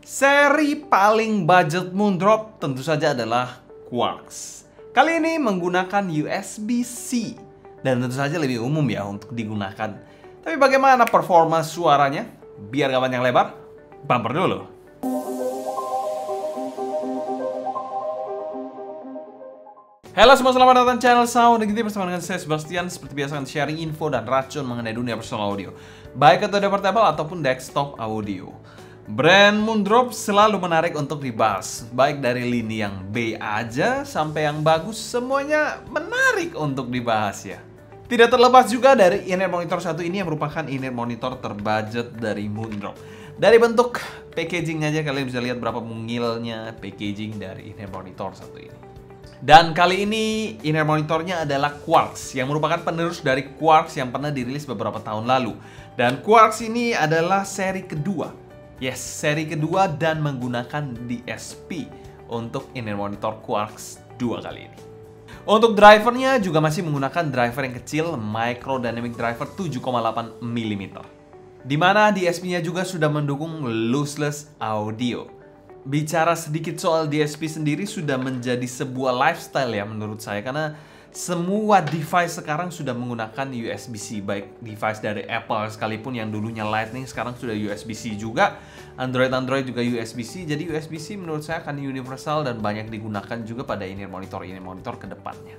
Seri paling budget Moondrop tentu saja adalah Quarks. Kali ini menggunakan USB-C dan tentu saja lebih umum ya untuk digunakan. Tapi bagaimana performa suaranya? Biar gak panjang lebar, bumper dulu. Halo semua, selamat datang di channel Sound Negatif bersama dengan saya Sebastian. Seperti biasa akan sharing info dan racun mengenai dunia personal audio, baik audio portable ataupun desktop audio. Brand Moondrop selalu menarik untuk dibahas, baik dari lini yang B aja sampai yang bagus, semuanya menarik untuk dibahas ya. Tidak terlepas juga dari in-ear monitor satu ini yang merupakan in-ear monitor terbudget dari Moondrop. Dari bentuk packaging aja kalian bisa lihat berapa mungilnya packaging dari in-ear monitor satu ini. Dan kali ini in-ear monitornya adalah Quarks yang merupakan penerus dari Quarks yang pernah dirilis beberapa tahun lalu. Dan Quarks ini adalah seri kedua. Yes, seri kedua dan menggunakan DSP untuk in-ear monitor Quarks 2 kali ini. Untuk drivernya juga masih menggunakan driver yang kecil, Micro Dynamic Driver 7,8 mm. Dimana DSP-nya juga sudah mendukung lossless audio. Bicara sedikit soal DSP sendiri sudah menjadi sebuah lifestyle ya menurut saya, karena semua device sekarang sudah menggunakan USB-C, baik device dari Apple sekalipun yang dulunya Lightning sekarang sudah USB-C juga. Android juga USB-C. Jadi USB-C menurut saya akan universal dan banyak digunakan juga pada in-ear monitor ke depannya.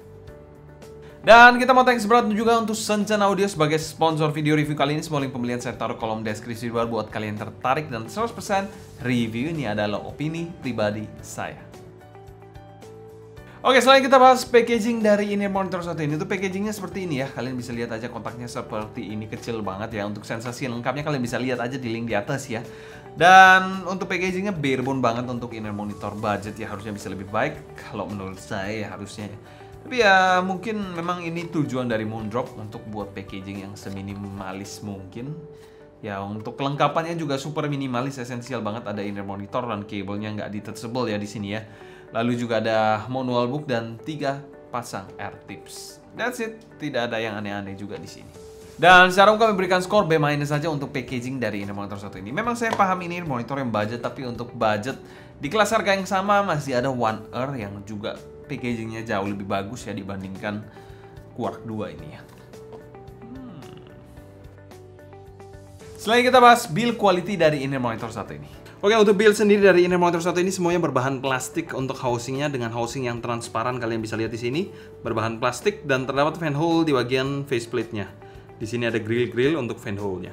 Dan kita mau thanks berat juga untuk Senchen Audio sebagai sponsor video review kali ini. Semua link pembelian saya taruh kolom deskripsi di bawah buat kalian tertarik, dan 100% review ini adalah opini pribadi saya. Oke, selain kita bahas packaging dari in-ear monitor satu ini, itu packagingnya seperti ini ya. Kalian bisa lihat aja kotaknya seperti ini, kecil banget ya. Untuk sensasi lengkapnya kalian bisa lihat aja di link di atas ya. Dan untuk packagingnya barebone banget untuk in-ear monitor budget ya, harusnya bisa lebih baik kalau menurut saya ya, harusnya. Tapi ya mungkin memang ini tujuan dari Moondrop untuk buat packaging yang seminimalis mungkin. Ya untuk kelengkapannya juga super minimalis, esensial banget, ada in-ear monitor dan kabelnya nggak detachable ya di sini ya. Lalu juga ada manual book dan 3 pasang air tips. That's it, tidak ada yang aneh-aneh juga di sini. Dan secara umum kami berikan skor B- saja untuk packaging dari in-ear monitor satu ini. Memang saya paham ini monitor yang budget, tapi untuk budget di kelas harga yang sama masih ada One Ear yang juga packagingnya jauh lebih bagus ya dibandingkan Quarks 2 ini ya. Selain kita bahas build quality dari in-ear monitor satu ini. Oke, untuk build sendiri dari in-ear monitor satu ini semuanya berbahan plastik untuk housingnya, dengan housing yang transparan, kalian bisa lihat di sini berbahan plastik, dan terdapat fan hole di bagian faceplate-nya. Di sini ada grill untuk fan hole-nya.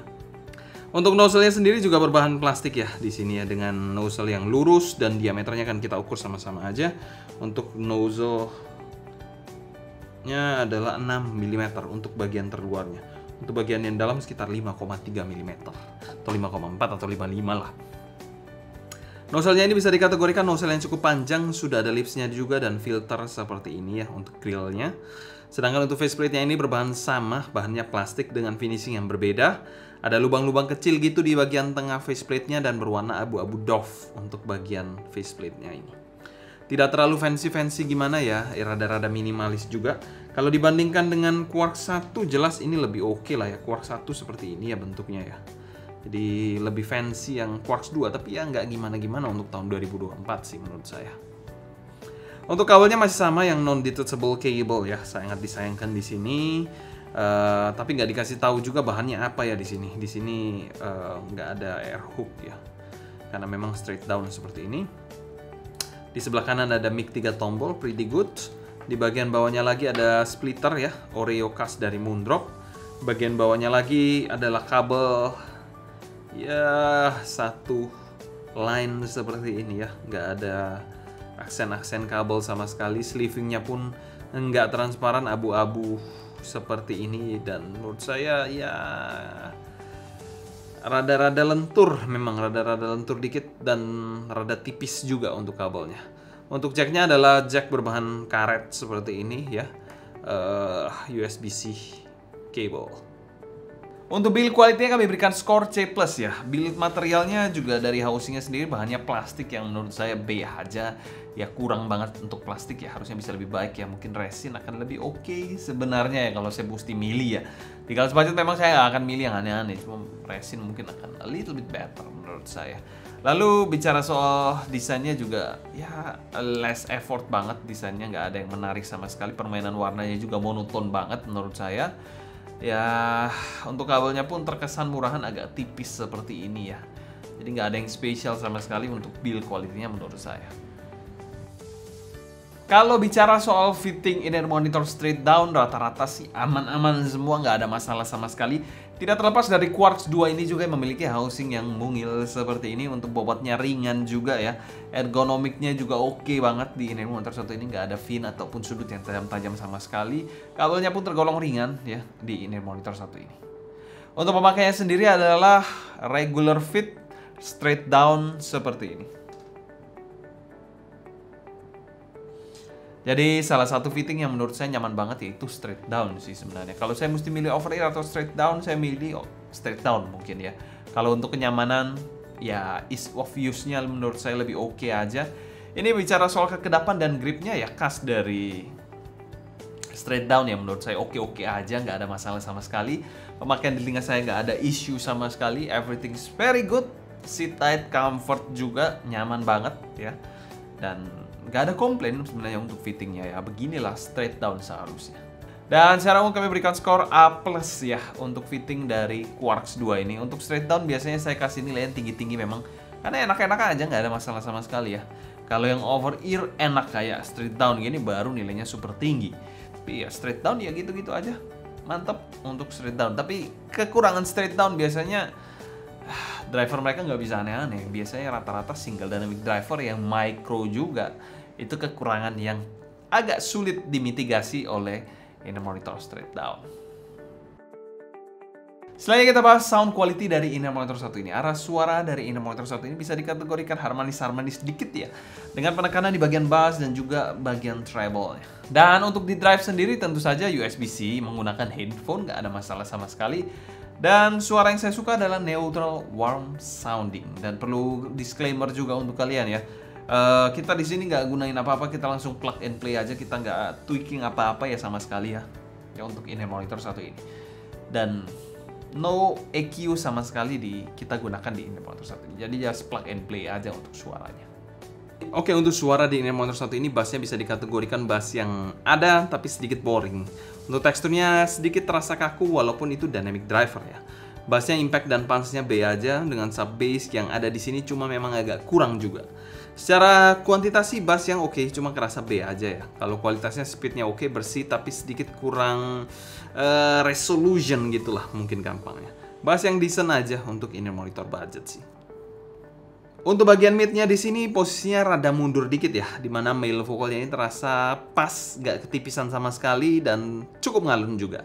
Untuk nozzle-nya sendiri juga berbahan plastik ya di sini ya, dengan nozzle yang lurus dan diameternya akan kita ukur sama-sama aja. Untuk nozzle-nya adalah 6 mm untuk bagian terluarnya. Untuk bagian yang dalam sekitar 5,3 mm atau 5,4 atau 5,5 lah. Nozzle-nya ini bisa dikategorikan nozzle yang cukup panjang, sudah ada lipsnya juga dan filter seperti ini ya untuk grillnya. Sedangkan untuk faceplate-nya ini berbahan sama, bahannya plastik dengan finishing yang berbeda. Ada lubang-lubang kecil gitu di bagian tengah faceplate-nya dan berwarna abu-abu doff untuk bagian faceplate-nya ini. Tidak terlalu fancy-fancy gimana ya, rada-rada minimalis juga. Kalau dibandingkan dengan Quarks 1 jelas ini lebih oke lah ya. Quarks 1 seperti ini ya bentuknya ya. Jadi lebih fancy yang Quarks 2, tapi ya nggak gimana-gimana untuk tahun 2024 sih menurut saya. Untuk kabelnya masih sama yang non-detachable cable ya, sangat disayangkan di sini. Tapi nggak dikasih tahu juga bahannya apa ya di sini. Di sini nggak ada air hook ya, karena memang straight down seperti ini. Di sebelah kanan ada mic 3 tombol, pretty good. Di bagian bawahnya lagi ada splitter ya, Oreo Cast dari Moondrop. Bagian bawahnya lagi adalah kabel ya, satu line seperti ini ya, nggak ada aksen-aksen kabel sama sekali. Sleevingnya pun nggak transparan, abu-abu seperti ini, dan menurut saya ya rada-rada lentur, memang rada-rada lentur dikit dan rada tipis juga untuk kabelnya. Untuk jacknya adalah jack berbahan karet seperti ini ya, USB-C cable. Untuk build quality-nya kami berikan skor C+, ya. Build materialnya juga dari housingnya sendiri bahannya plastik yang menurut saya B aja. Ya kurang banget untuk plastik ya, harusnya bisa lebih baik ya. Mungkin resin akan lebih oke sebenarnya ya kalau saya mesti milih ya. Di kelas budget memang saya nggak akan milih yang aneh-aneh, cuma resin mungkin akan a little bit better menurut saya. Lalu bicara soal desainnya juga ya less effort banget desainnya, nggak ada yang menarik sama sekali. Permainan warnanya juga monoton banget menurut saya. Ya, untuk kabelnya pun terkesan murahan, agak tipis seperti ini ya. Jadi nggak ada yang spesial sama sekali untuk build quality-nya menurut saya. Kalau bicara soal fitting in-ear monitor straight down, rata-rata sih aman-aman semua, nggak ada masalah sama sekali. Tidak terlepas dari Quartz 2 ini juga memiliki housing yang mungil seperti ini. Untuk bobotnya ringan juga ya. Ergonomiknya juga oke banget di in-ear monitor satu ini, nggak ada fin ataupun sudut yang tajam-tajam sama sekali. Kabelnya pun tergolong ringan ya di in-ear monitor satu ini. Untuk pemakaiannya sendiri adalah regular fit, straight down seperti ini. Jadi salah satu fitting yang menurut saya nyaman banget yaitu straight down sih sebenarnya. Kalau saya mesti milih over ear atau straight down, saya milih straight down mungkin ya. Kalau untuk kenyamanan, ya ease of use-nya menurut saya lebih oke aja. Ini bicara soal kekedapan dan gripnya ya khas dari straight down ya, menurut saya oke-oke aja, nggak ada masalah sama sekali. Pemakaian di telinga saya nggak ada issue sama sekali, everything is very good. Sit tight, comfort juga, nyaman banget ya. Dan nggak ada komplain sebenarnya untuk fittingnya ya. Beginilah straight down seharusnya. Dan secara umum kami berikan skor A+ ya untuk fitting dari Quartz 2 ini. Untuk straight down biasanya saya kasih nilai yang tinggi-tinggi memang, karena enak-enak aja, nggak ada masalah sama sekali ya. Kalau yang over ear enak kayak straight down gini baru nilainya super tinggi. Tapi ya straight down ya gitu-gitu aja. Mantap untuk straight down. Tapi kekurangan straight down biasanya driver mereka nggak bisa aneh-aneh. Biasanya rata-rata single dynamic driver yang micro juga. Itu kekurangan yang agak sulit dimitigasi oleh in-ear monitor straight down. Selanjutnya kita bahas sound quality dari in-ear monitor satu ini. Arah suara dari in-ear monitor satu ini bisa dikategorikan harmonis-harmonis sedikit ya, dengan penekanan di bagian bass dan juga bagian treble. Dan untuk di drive sendiri tentu saja USB-C, menggunakan headphone, nggak ada masalah sama sekali. Dan suara yang saya suka adalah neutral warm sounding. Dan perlu disclaimer juga untuk kalian ya. Kita di sini nggak gunain apa-apa, kita langsung plug and play aja, kita nggak tweaking apa-apa ya sama sekali ya untuk in-ear monitor satu ini. Dan no EQ sama sekali kita gunakan di in-ear monitor satu ini. Jadi just plug and play aja untuk suaranya. Oke, untuk suara di in-ear monitor satu ini bassnya bisa dikategorikan bass yang ada tapi sedikit boring. Untuk teksturnya sedikit terasa kaku walaupun itu dynamic driver ya. Bassnya impact dan punch-nya B aja, dengan sub bass yang ada di sini cuma memang agak kurang juga. Secara kuantitas sih bass yang oke, cuma kerasa B aja ya. Kalau kualitasnya speednya oke, bersih tapi sedikit kurang resolution gitulah mungkin gampangnya. Bass yang decent aja untuk in-ear monitor budget sih. Untuk bagian mid-nya di sini posisinya rada mundur dikit ya, dimana male vokalnya ini terasa pas, gak ketipisan sama sekali dan cukup ngalun juga.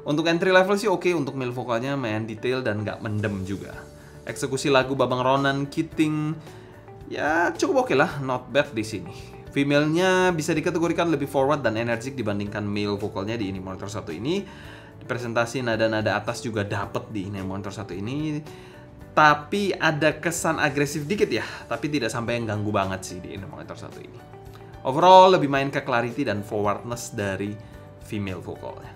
Untuk entry level sih oke, untuk male vokalnya main detail dan gak mendem juga. Eksekusi lagu Babang Ronan, Kiting, ya cukup oke lah, not bad di sini. Female-nya bisa dikategorikan lebih forward dan energik dibandingkan male vokalnya di in-ear monitor satu ini. Presentasi nada-nada atas juga dapet di in-ear monitor satu ini. Tapi ada kesan agresif dikit ya, tapi tidak sampai yang ganggu banget sih di in-ear monitor satu ini. Overall lebih main ke clarity dan forwardness dari female vokalnya.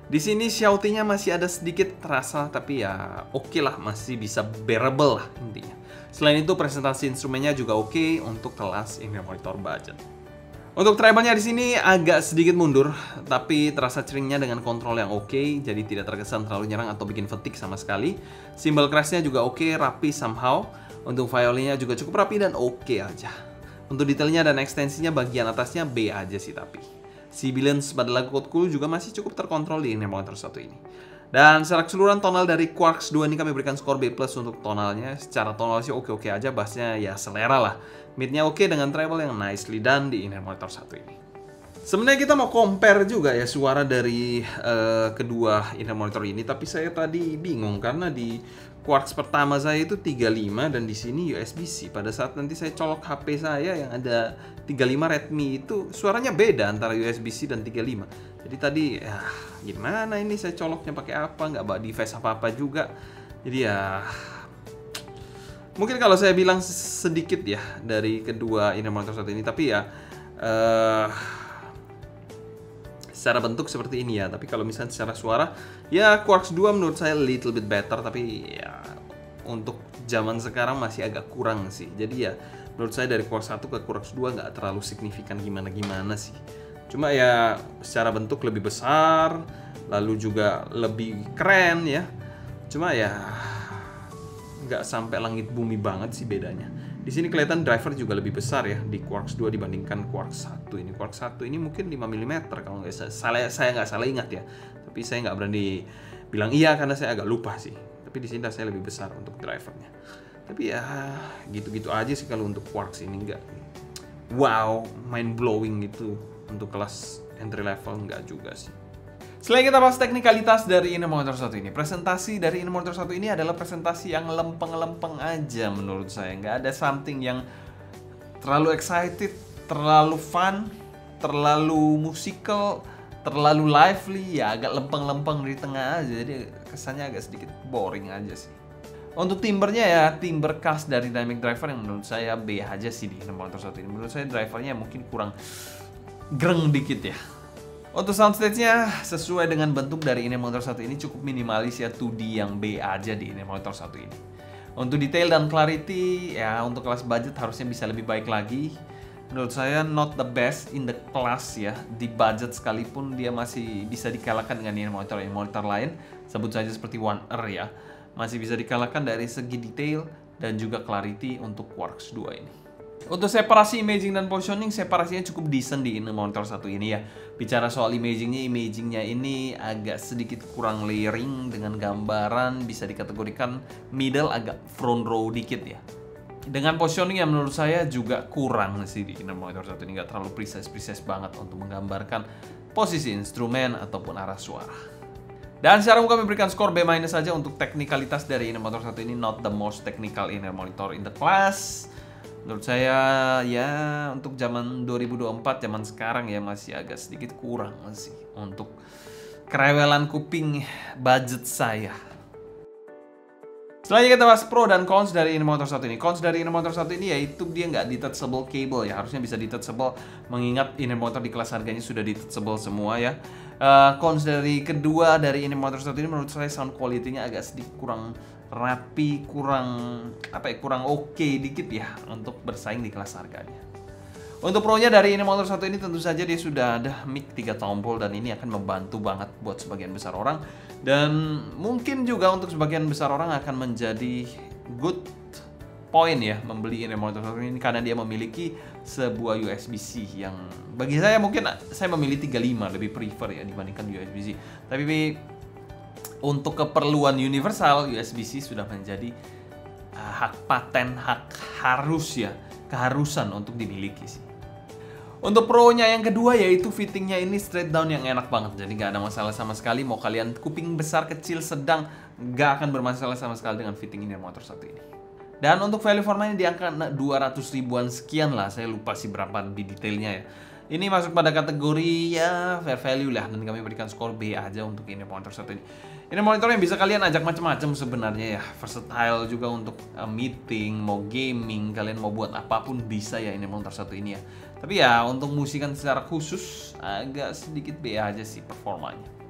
Di sini shouting-nya masih ada sedikit terasa, tapi ya oke lah, masih bisa bearable lah intinya. Selain itu presentasi instrumennya juga oke untuk kelas in-ear monitor budget. Untuk treble-nya di sini agak sedikit mundur, tapi terasa ceringnya dengan kontrol yang oke, jadi tidak terkesan terlalu nyerang atau bikin fatigue sama sekali. Cymbal crash-nya juga oke, rapi somehow. Untuk violinnya juga cukup rapi dan oke aja. Untuk detailnya dan ekstensinya bagian atasnya B aja sih tapi. Sibilance pada lagu Code Cool juga masih cukup terkontrol di in-ear monitor satu ini. Dan secara keseluruhan tonal dari Quartz 2 ini kami berikan skor B+ untuk tonalnya. Secara tonal sih oke-oke aja, bassnya ya selera lah. Midnya oke dengan treble yang nicely done di in-ear monitor satu ini. Sebenarnya kita mau compare juga ya suara dari kedua in-ear monitor ini, tapi saya tadi bingung karena di quarks pertama saya itu 35 dan di sini USB-C. Pada saat nanti saya colok HP saya yang ada 35 Redmi itu suaranya beda antara USB-C dan 35. Jadi tadi ya gimana ini saya coloknya pakai apa? Nggak bawa device apa-apa juga. Jadi ya mungkin kalau saya bilang sedikit ya dari kedua inner monitor satu ini, tapi ya secara bentuk seperti ini ya. Tapi kalau misalnya secara suara, ya Quarks 2 menurut saya little bit better. Tapi ya untuk zaman sekarang masih agak kurang sih. Jadi ya menurut saya dari Quarks 1 ke Quarks 2 nggak terlalu signifikan gimana-gimana sih. Cuma ya secara bentuk lebih besar, lalu juga lebih keren ya. Cuma ya nggak sampai langit bumi banget sih bedanya. Di sini kelihatan driver juga lebih besar ya di Quarks 2 dibandingkan Quarks 1 ini. Quarks 1 ini mungkin 5 mm kalau nggak salah, saya nggak salah ingat ya. Tapi saya nggak berani bilang iya karena saya agak lupa sih. Tapi di sini saya lebih besar untuk drivernya. Tapi ya gitu-gitu aja sih kalau untuk Quarks ini, nggak wow, mind blowing gitu. Untuk kelas entry level nggak juga sih. Selain kita bahas teknikalitas dari inner monitor satu ini, presentasi dari inner monitor satu ini adalah presentasi yang lempeng-lempeng aja menurut saya. Nggak ada something yang terlalu excited, terlalu fun, terlalu musical, terlalu lively, ya agak lempeng-lempeng di tengah aja. Jadi kesannya agak sedikit boring aja sih. Untuk timbernya ya, timber khas dari Dynamic Driver yang menurut saya B aja sih di inner monitor satu ini. Menurut saya drivernya mungkin kurang greng dikit ya. Untuk soundstage-nya sesuai dengan bentuk dari inner monitor satu ini cukup minimalis ya, 2D yang B aja di inner monitor satu ini. Untuk detail dan clarity ya untuk kelas budget harusnya bisa lebih baik lagi. Menurut saya not the best in the class ya, di budget sekalipun dia masih bisa dikalahkan dengan inner monitor lain, sebut saja seperti One R ya. Masih bisa dikalahkan dari segi detail dan juga clarity untuk Quarks 2 ini. Untuk separasi imaging dan positioning, separasinya cukup decent di inner monitor satu ini ya. Bicara soal imagingnya ini agak sedikit kurang layering dengan gambaran, bisa dikategorikan middle agak front row dikit ya. Dengan positioning yang menurut saya juga kurang sih di inner monitor satu ini, nggak terlalu precise banget untuk menggambarkan posisi instrumen ataupun arah suara. Dan sekarang kami berikan skor B- saja untuk teknikalitas dari inner monitor satu ini, not the most technical inner monitor in the class. Menurut saya ya untuk zaman 2024, zaman sekarang ya masih agak sedikit kurang sih untuk kerewelan kuping budget saya. Selanjutnya kita bahas pro dan cons dari inner monitor satu ini. Cons dari inner monitor satu ini yaitu dia nggak detachable cable ya, harusnya bisa detachable mengingat inner monitor di kelas harganya sudah detachable semua ya. Cons dari kedua dari inner monitor satu ini menurut saya sound quality-nya agak sedikit kurang rapi, kurang oke dikit ya untuk bersaing di kelas harganya. Untuk pro-nya dari inner monitor satu ini tentu saja dia sudah ada mic 3 tombol dan ini akan membantu banget buat sebagian besar orang, dan mungkin juga untuk sebagian besar orang akan menjadi good point ya membeli inner monitor satu ini karena dia memiliki sebuah USB-C yang bagi saya mungkin saya memilih 35 lebih prefer ya dibandingkan USB-C. Tapi untuk keperluan universal, USB-C sudah menjadi hak paten, hak harus ya, keharusan untuk dimiliki sih. Untuk pro-nya yang kedua yaitu fittingnya ini straight down yang enak banget. Jadi nggak ada masalah sama sekali, mau kalian kuping besar, kecil, sedang, nggak akan bermasalah sama sekali dengan fitting ini motor satu ini. Dan untuk value for money di angka 200 ribuan sekian lah, saya lupa sih berapa di detailnya ya. Ini masuk pada kategori ya fair value lah, dan kami berikan skor B aja untuk ini monitor satu ini. Ini monitor yang bisa kalian ajak macam-macam sebenarnya ya, versatile juga untuk meeting, mau gaming, kalian mau buat apapun bisa ya ini monitor satu ini ya. Tapi ya untuk musikan secara khusus agak sedikit B aja sih performanya.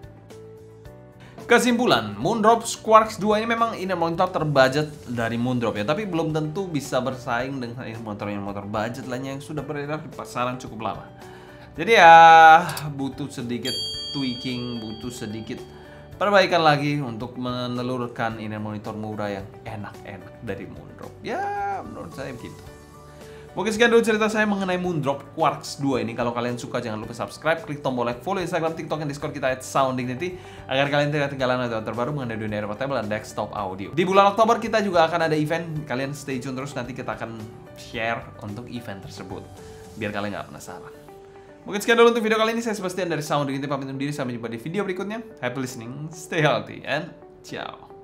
Kesimpulan, Moondrop Quarks 2 ini memang inner monitor terbudget dari Moondrop ya, tapi belum tentu bisa bersaing dengan inner monitor budget lainnya yang sudah beredar di pasaran cukup lama. Jadi ya butuh sedikit tweaking, butuh sedikit perbaikan lagi untuk menelurkan inner monitor murah yang enak-enak dari Moondrop. Ya menurut saya begitu. Mungkin sekian dulu cerita saya mengenai Moondrop Quarks 2 ini. Kalau kalian suka jangan lupa subscribe, klik tombol like, follow Instagram, TikTok, dan Discord kita @sounddignity agar kalian tidak ketinggalan video terbaru mengenai dunia portable dan desktop audio. Di bulan Oktober kita juga akan ada event, kalian stay tune terus, nanti kita akan share untuk event tersebut biar kalian nggak penasaran. Mungkin sekian dulu untuk video kali ini, saya Sebastian dari Sounddignity pamit undur diri, sampai jumpa di video berikutnya. Happy listening, stay healthy, and ciao.